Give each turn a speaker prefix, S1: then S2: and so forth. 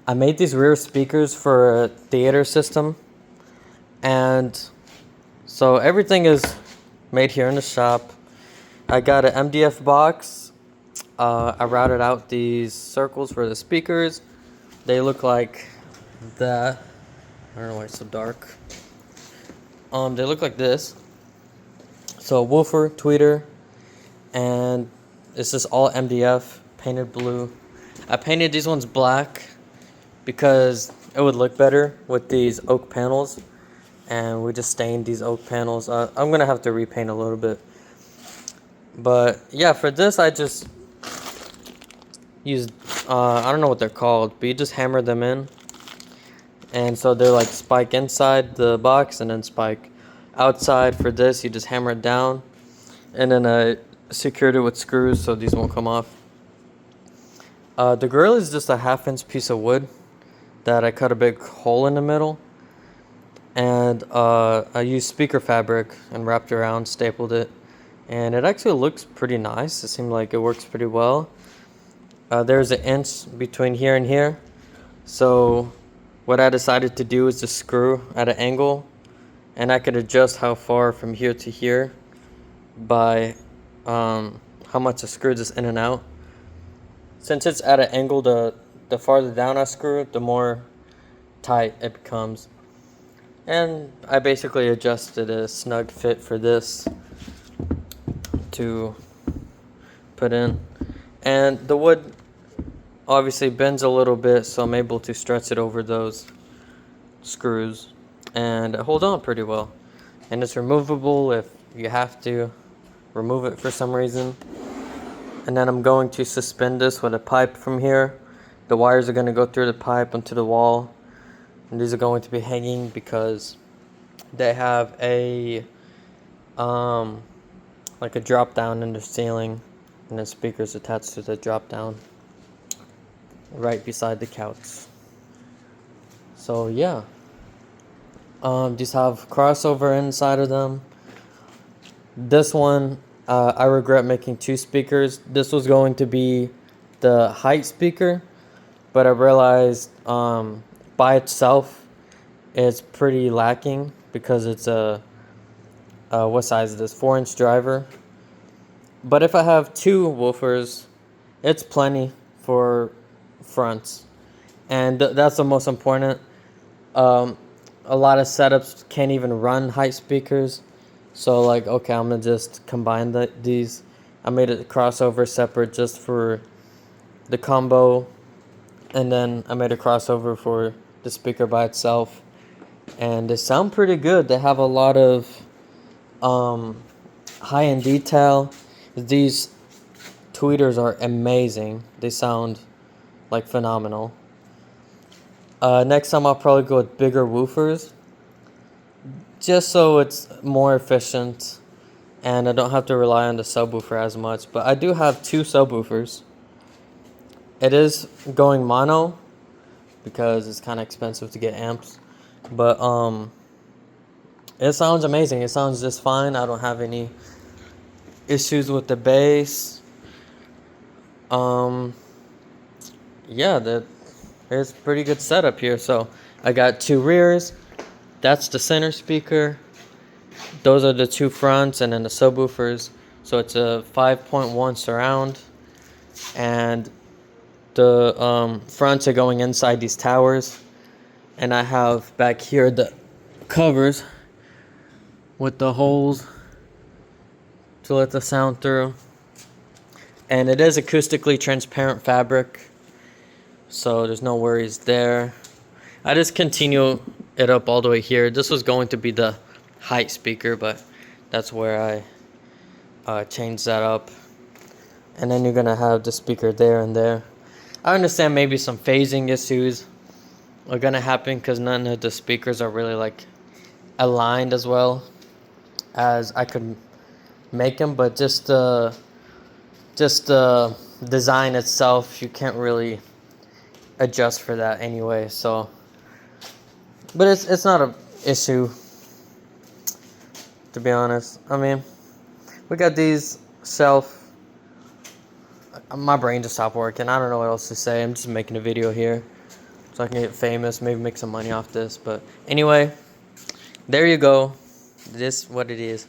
S1: I made these rear speakers for a theater system, and so everything is made here in the shop. I got an MDF box. I routed out these circles for the speakers. They look like that. I don't know why it's so dark. They look like this. So woofer, tweeter, and it's just all MDF painted blue. I painted these ones black because it would look better with these oak panels, and we just stained these oak panels. I'm gonna have to repaint a little bit, but yeah, for this I just used I don't know what they're called, but you just hammer them in, and so they're like spike inside the box and then spike outside. For this, you just hammer it down, and then I secured it with screws so these won't come off. The grill is just a 1/2 inch piece of wood that I cut a big hole in the middle, and I used speaker fabric and wrapped around, stapled it, and it actually looks pretty nice. It seemed like it works pretty well. There's an inch between here and here, so what I decided to do is to screw at an angle, and I could adjust how far from here to here by how much I screw this in and out. Since it's at an angle, the farther down I screw, the more tight it becomes. And I basically adjusted a snug fit for this to put in. And the wood obviously bends a little bit, so I'm able to stretch it over those screws, and it holds on pretty well. And it's removable if you have to remove it for some reason. And then I'm going to suspend this with a pipe from here. The wires are going to go through the pipe onto the wall, and these are going to be hanging because they have a like a drop down in the ceiling, and the speakers attached to the drop down right beside the couch. So yeah, these have crossover inside of them. This one, I regret making 2 speakers. This was going to be the height speaker, but I realized by itself it's pretty lacking because it's what size is this? 4-inch driver. But if I have 2 woofers, it's plenty for fronts, and that's the most important. A lot of setups can't even run height speakers, so like, okay, I'm gonna just combine these. I made a crossover separate just for the combo, and then I made a crossover for the speaker by itself, and they sound pretty good. They have a lot of high-end detail. These tweeters are amazing. They sound like phenomenal. Next time I'll probably go with bigger woofers, just so it's more efficient and I don't have to rely on the subwoofer as much. But I do have 2 subwoofers. It is going mono because it's kind of expensive to get amps, but it sounds amazing. It sounds just fine. I don't have any issues with the bass. Yeah, there's a pretty good setup here. So I got 2 rears. That's the center speaker. Those are the 2 fronts, and then the subwoofers. So it's a 5.1 surround, and the fronts are going inside these towers. And I have back here the covers with the holes to let the sound through. And it is acoustically transparent fabric, so there's no worries there. I just continue it up all the way here. This was going to be the height speaker, but that's where I changed that up. And then you're gonna have the speaker there and there. I understand maybe some phasing issues are gonna happen because none of the speakers are really like aligned as well as I could make them, but just the design itself, you can't really adjust for that anyway. So, but it's not an issue, to be honest. I mean, we got these shelf. My brain just stopped working. I don't know what else to say. I'm just making a video here. so I can get famous, maybe make some money off this. But anyway, there you go. This is what it is.